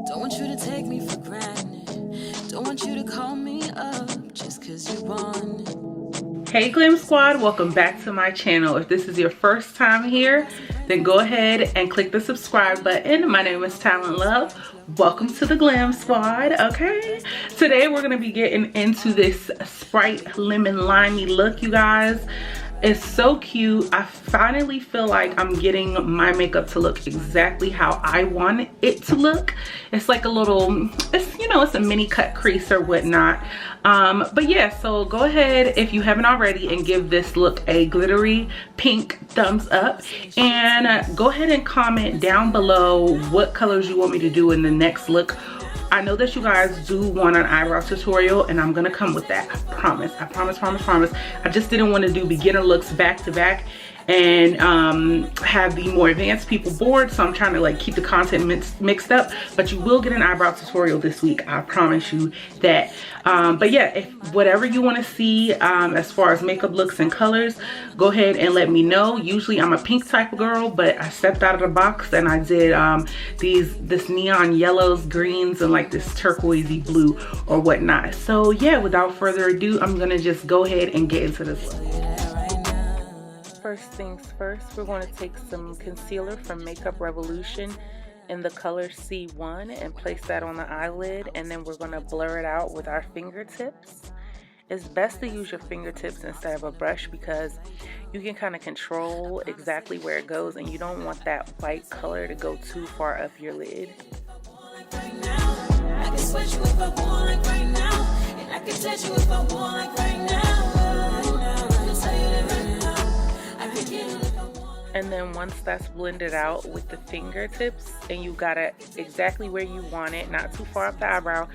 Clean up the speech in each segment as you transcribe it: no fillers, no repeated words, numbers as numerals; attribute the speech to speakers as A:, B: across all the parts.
A: Don't want you to take me for granted. Don't want you to call me up just cause you want it.
B: Hey Glam Squad, welcome back to my channel. If this is your first time here, then go ahead and click the subscribe button. My name is Talent Love. Welcome to the Glam Squad, okay? Today we're gonna be getting into this Sprite Lemon Limey look, you guys. It's so cute. I finally feel like I'm getting my makeup to look exactly how I want it to look. It's like a little, it's a mini cut crease or whatnot. But yeah, so go ahead if you haven't already and give this look a glittery pink thumbs up. And go ahead and comment down below what colors you want me to do in the next look. I know that you guys do want an eyebrow tutorial and I'm gonna come with that. I promise. I just didn't want to do beginner looks back to back and have the more advanced people bored, so I'm trying to like keep the content mixed up. But you will get an eyebrow tutorial this week, I promise you that. But yeah, if whatever you want to see as far as makeup looks and colors, go ahead and let me know. Usually I'm a pink type of girl, but I stepped out of the box and I did this neon yellows, greens, and like this turquoisey blue or whatnot. So yeah, without further ado, I'm gonna just go ahead and get into this look.
C: First things first, we're going to take some concealer from Makeup Revolution in the color C1 and place that on the eyelid, and then we're going to blur it out with our fingertips. It's best to use your fingertips instead of a brush because you can kind of control exactly where it goes, and you don't want that white color to go too far up your lid. I can sweat you if I want like right now, and I can touch you if I want like right now. And then once that's blended out with the fingertips and you got it exactly where you want it, not too far up the eyebrow,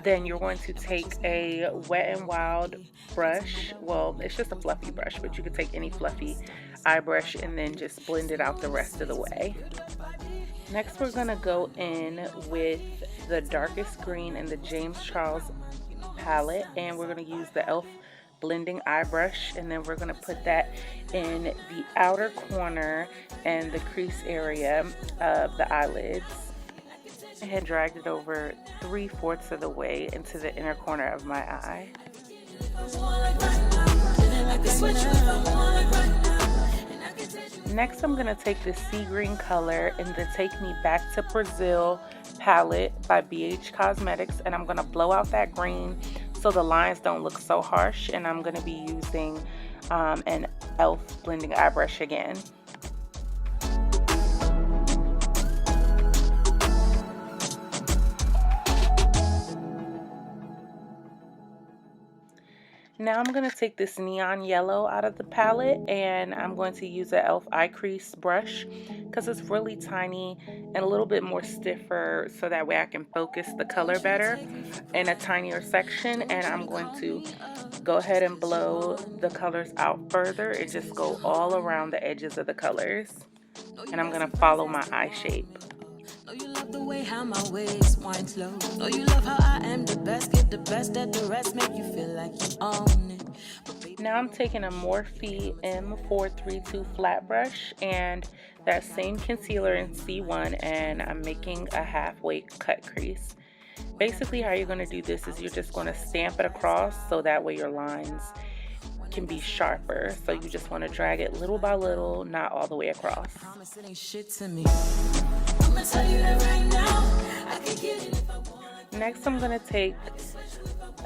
C: then you're going to take a Wet n Wild brush. Well, it's just a fluffy brush, but you could take any fluffy eye brush and then just blend it out the rest of the way. Next, we're gonna go in with the darkest green in the James Charles palette, and we're gonna use the e.l.f. blending eye brush, and then we're going to put that in the outer corner and the crease area of the eyelids. I had dragged it over 3/4 of the way into the inner corner of my eye. Next, I'm going to take the sea green color in the Take Me Back to Brazil palette by BH Cosmetics, and I'm going to blow out that green so the lines don't look so harsh, and I'm going to be using an e.l.f. blending eye brush again. Now I'm going to take this neon yellow out of the palette, and I'm going to use an e.l.f. eye crease brush because it's really tiny and a little bit more stiffer, so that way I can focus the color better in a tinier section. And I'm going to go ahead and blow the colors out further and just go all around the edges of the colors. And I'm going to follow my eye shape.
A: Know you love the way how my waist winds low. Know you love how I am the best, get the best at the rest, make you feel like you own it.
C: Now I'm taking a Morphe M432 flat brush and that same concealer in C1, and I'm making a halfway cut crease. Basically how you're going to do this is you're just going to stamp it across so that way your lines can be sharper. So you just want to drag it little by little, not all the way across. Next, I'm going to take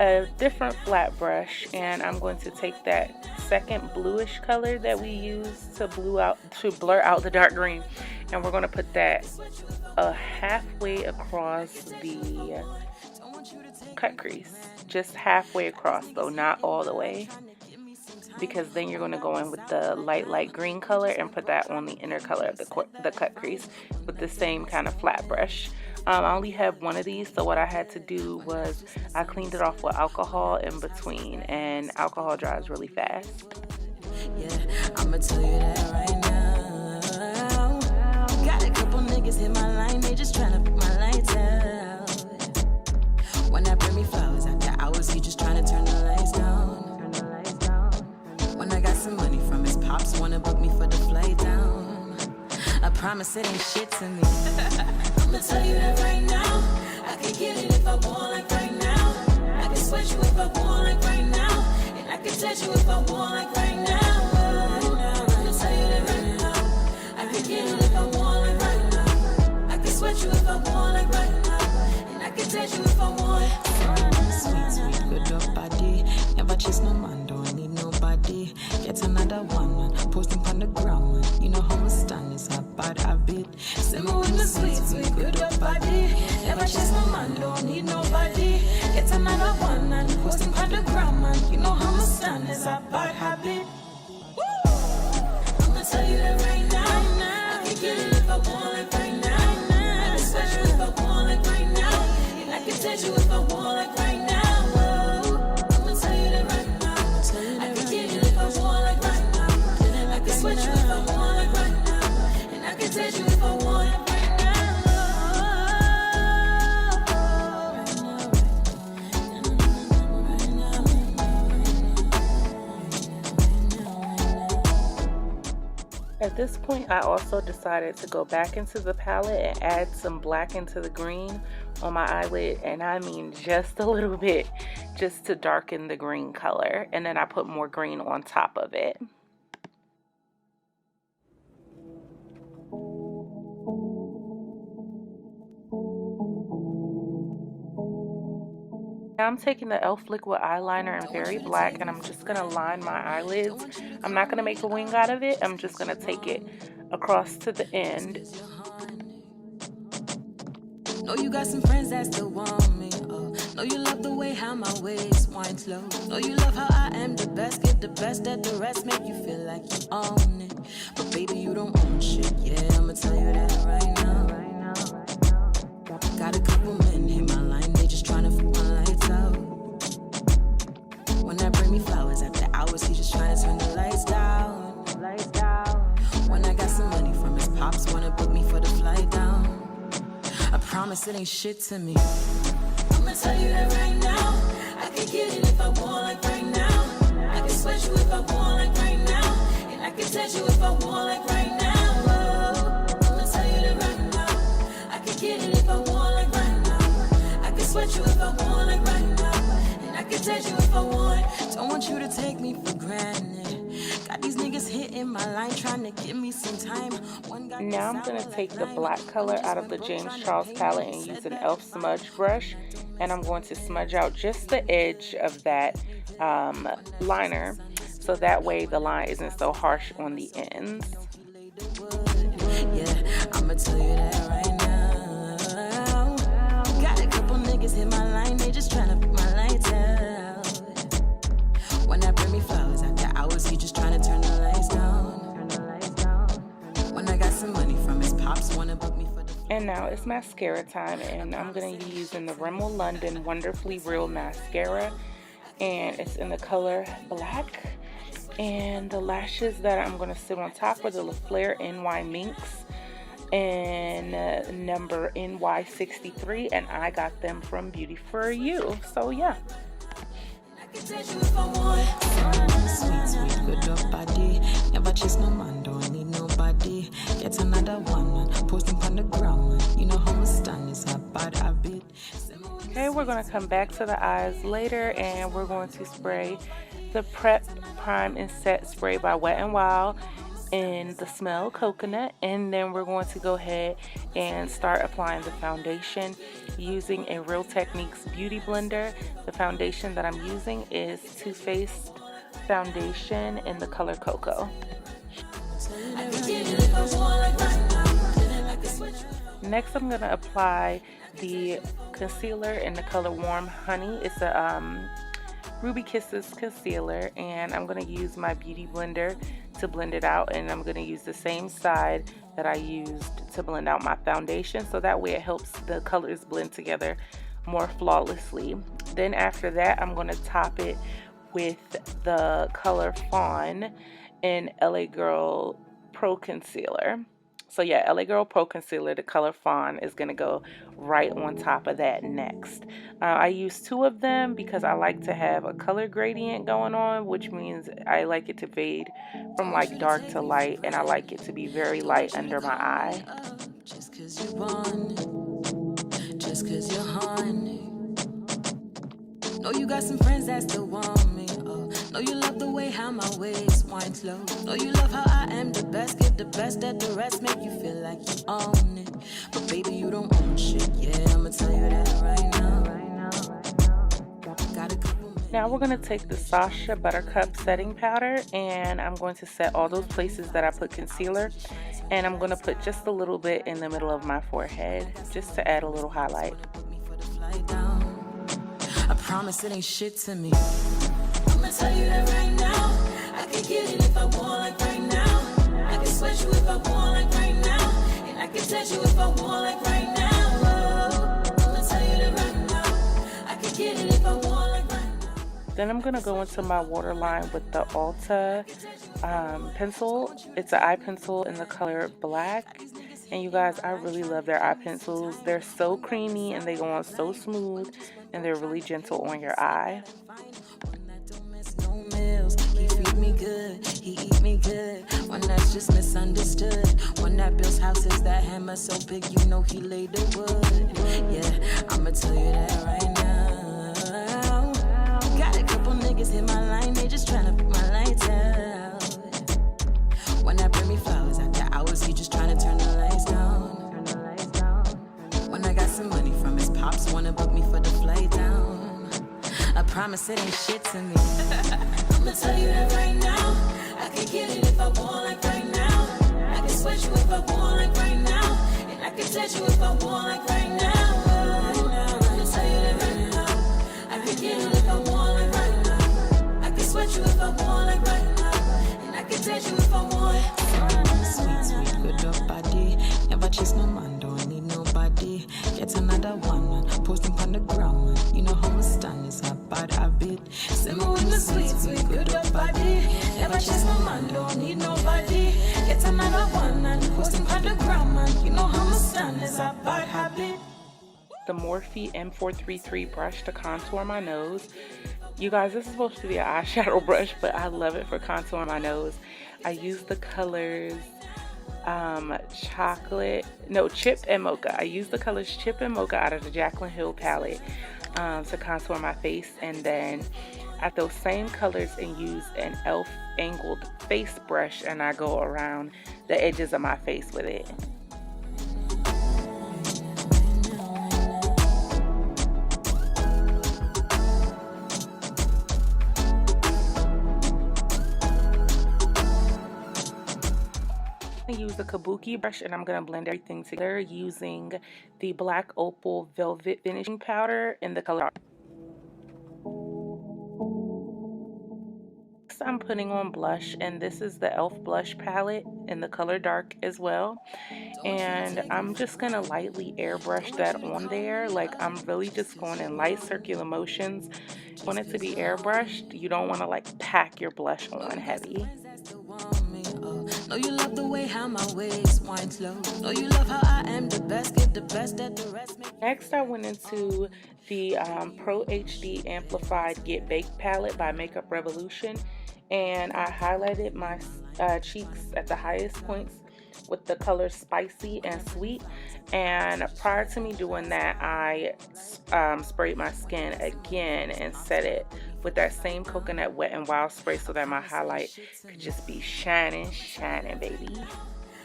C: a different flat brush, and I'm going to take that second bluish color that we use to blur out the dark green, and we're going to put that halfway across the cut crease. Just halfway across though, not all the way, because then you're going to go in with the light green color and put that on the inner color of the cut crease with the same kind of flat brush. I only have one of these, so what I had to do was I cleaned it off with alcohol in between, and alcohol dries really fast.
A: Yeah, I'ma tell you that right now. Got a couple niggas hit my line, they just tryna put my lights out. When I bring me flowers after hours, he just tryna turn the lights down. When I got some money from pops wanna book me for the flight down. I promise it ain't shit to me. I'ma tell you that right now. I can get it if I want, like right now. I can sweat you if I want, like right now. And I can touch you if I want, like right now. I'ma tell you that right now. I can get it if I want, like right now. I can sweat you if I want, like right now. And I can touch you if I want. Sweet, sweet, good up body. Never chase no man, don't need nobody. Get another one, man. Posting on the ground, man. You know how we stand is a bad habit. Simmer with the sweet, sweet, good up body. Never chase no man, don't need nobody. Get another one, man. Posting on the ground, man. You know how we stand is a bad habit. I'ma tell you that right now. I can get it if I want, like right now. I can sweat you if I want, like right now. And I can touch you if I want, like right now. I'ma tell you that right now. I can get it if I want, like right now. I can sweat you if I want, like right now. And I can touch you if I want, like right
C: At this point, I also decided to go back into the palette and add some black into the green on my eyelid, and I mean just a little bit, just to darken the green color, and then I put more green on top of it. Now I'm taking the e.l.f. liquid eyeliner in Very Black, and I'm just going to line my eyelids. I'm not going to make a wing out of it. I'm just going to take it across to the end.
A: Know you got some friends that still want me. Oh, know you love the way how my waist winds slow. Know you love how I am the best, get the best at the rest, make you feel like you own it. But baby, you don't own shit. Yeah, I'ma tell you that right now. Got a couple men in my line, they just tryna fuck my lights out. When I bring me flowers after hours, he just tryna turn the lights down. When I got some money from his pops, wanna book me for the flight down. I promise it ain't shit to me. I'ma tell you that right now. I can get it if I want, like right now. I can sweat you if I want, like right now. And I can touch you if I want, like right now. I'ma tell you that right now. I can get it if I want, like right now. I can sweat you if I want, like right now. And I can touch you if I want. Don't want you to take me for granted. Got these niggas hitting my line trying to give me some time.
C: Now I'm going to take the black color out of the James Charles palette and use an e.l.f. smudge brush, and I'm going to smudge out just the edge of that liner, so that way the line isn't so harsh on the ends.
A: Yeah, I'ma tell you that right now. Got a couple niggas hit my line, they just trying to put my lights out. When I bring me flowers after hours, he just trying to turn the lights down. When I got some money from his pops, wanna book me for the...
C: And now it's mascara time, and I'm going to be using the Rimmel London Wonderfully Real Mascara, and it's in the color black. And the lashes that I'm going to sit on top are the Laflare NYMINK-NY63 and number NY63, and I got them from Beauty For You. So yeah.
A: Sweet, sweet, good up body. Never chase no man, don't need nobody. Get another one, man. Posting on the ground, man. You know how we stand is a bad habit.
C: Okay, we're going to come back to the eyes later, and we're going to spray the Prep Prime and Set Spray by Wet n Wild in the smell Coconut, and then we're going to go ahead and start applying the foundation using a Real Techniques beauty blender. The foundation that I'm using is Too Faced foundation in the color Cocoa. Next, I'm going to apply the concealer in the color Warm Honey. It's a Ruby Kisses concealer, and I'm going to use my beauty blender to blend it out, and I'm going to use the same side that I used to blend out my foundation, so that way it helps the colors blend together more flawlessly. Then after that, I'm going to top it with the color Fawn in LA Girl Pro Concealer. So yeah, LA Girl Pro Concealer, the color Fawn, is going to go right on top of that next. I use 2 of them because I like to have a color gradient going on, which means I like it to fade from like dark to light, and I like it to be very light under my eye.
A: Just cause you want it, just cause you're horny. Know you got some friends that still want me. Oh, know you love the way how my waist winds low. Know you love how I am the best, give the best at the rest, make you feel like you own it. But baby, you don't own shit. Yeah, I'ma tell you that right now. Got a couple minutes.
C: Now we're going to take the Sacha Buttercup setting powder, and I'm going to set all those places that I put concealer, and I'm going to put just a little bit in the middle of my forehead just to add a little highlight.
A: I promise it ain't shit to me. I'ma tell you that right now. I can get it if I want, like right now. I can sweat you if I want, like right now. And I can touch you if I want, like right now. I'ma tell you that right now. I can get it if I want, like right now.
C: Then I'm going to go into my waterline with the Ulta pencil. It's an eye pencil in the color black. And you guys, I really love their eye pencils. They're so creamy and they go on so smooth, and they're really gentle on your eye.
A: He feed me good, he eat me good. One that's just misunderstood. One that builds houses, that hammer so big you know he laid the wood. Yeah, I'ma tell you that right now. Got a couple niggas hit my line, they just tryna put my lights out. When I bring me flowers after hours, he just tryna turn the lights down. When I got some money from his pops, wanna book me for the flight down. I promise it ain't shit to me. I'ma tell you that right now. I can get it if I want, like right now. I can sweat you if I want, like right now. And I can touch you if I want, like right now. I'ma tell you that right now. I can get it if I want, like right now. I can sweat you if I want, like right now. And I can touch you if I want. Sweet, sweet, good up body. Never chase no man, don't need nobody. Get another one, posting on the ground. You know how we stand is a bad habit. Simmer with the sweet, sweet, good up body. Never chase no man, don't need nobody. Get another one and posting on the ground. You know how we stand is a bad habit.
C: The Morphe M433 brush to contour my nose. You guys, this is supposed to be an eyeshadow brush, but I love it for contouring my nose. I use the colors Chip and Mocha. I use the colors Chip and Mocha out of the Jaclyn Hill Palette to contour my face, and then at those same colors and use an e.l.f. angled face brush, and I go around the edges of my face with it. I use the Kabuki brush, and I'm going to blend everything together using the Black Opal Velvet Finishing Powder in the color. Next, I'm putting on blush, and this is the e.l.f. blush palette in the color Dark as well. And I'm just going to lightly airbrush that on there. Like, I'm really just going in light circular motions. You want it to be airbrushed. You don't want to like pack your blush on heavy.
A: Know you love the way how my waist winds low. Know you love how I am the best, give the best at the rest.
C: Next, I went into the Pro HD Amplified Get Baked palette by Makeup Revolution, and I highlighted my cheeks at the highest points with the color Spicy and Sweet. And prior to me doing that, I sprayed my skin again and set it with that same Coconut Wet n Wild spray so that my highlight could just be shining, shining, baby.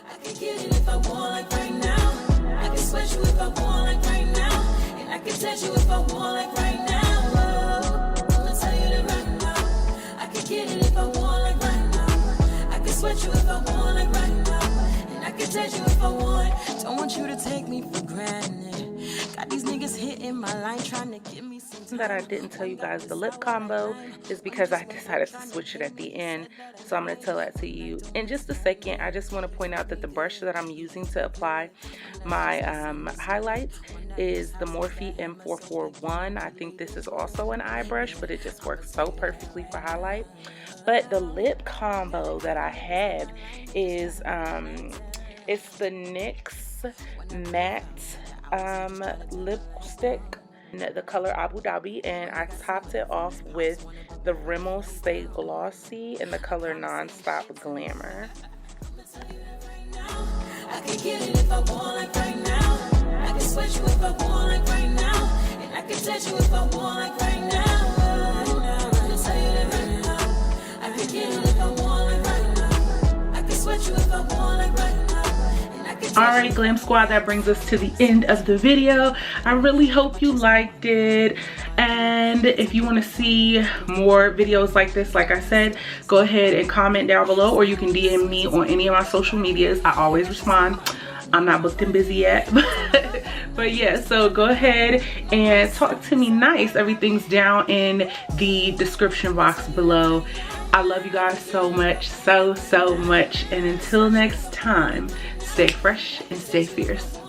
A: I can get it if I want, like right now. I can sweat you if I want, like right now. And I can touch you if I want, like right now. I'ma tell you that right now. I can get it if I want, like right now. I can sweat you if I want, like right now. And I can touch you if I want. Don't want you to take me for granted. Got these niggas hitting my line trying to give me some
C: that I didn't tell you guys the lip combo is because I decided to switch it at the end, so I'm going to tell that to you in just a second. I just want to point out that the brush that I'm using to apply my highlights is the Morphe M441. I think this is also an eye brush, but it just works so perfectly for highlight. But the lip combo that I have is It's the NYX matte lipstick, the color Abu Dhabi, and I topped it off with the Rimmel Stay Glossy in the color Non-Stop Glamour.
A: I can get it if I want, like right now. I can sweat you if I want, like right now. And I can touch you if I want, like right now. I can tell you that right now. I can get it if I want, like right now. I can sweat you if I want, like right now.
B: Alright, Glam Squad, that brings us to the end of the video. I really hope you liked it, and if you want to see more videos like this, like I said, go ahead and comment down below, or you can DM me on any of my social medias. I always respond. I'm not booked and busy yet, but yeah, so go ahead and talk to me nice. Everything's down in the description box below. I love you guys so much, so much, and until next time, stay fresh and stay fierce.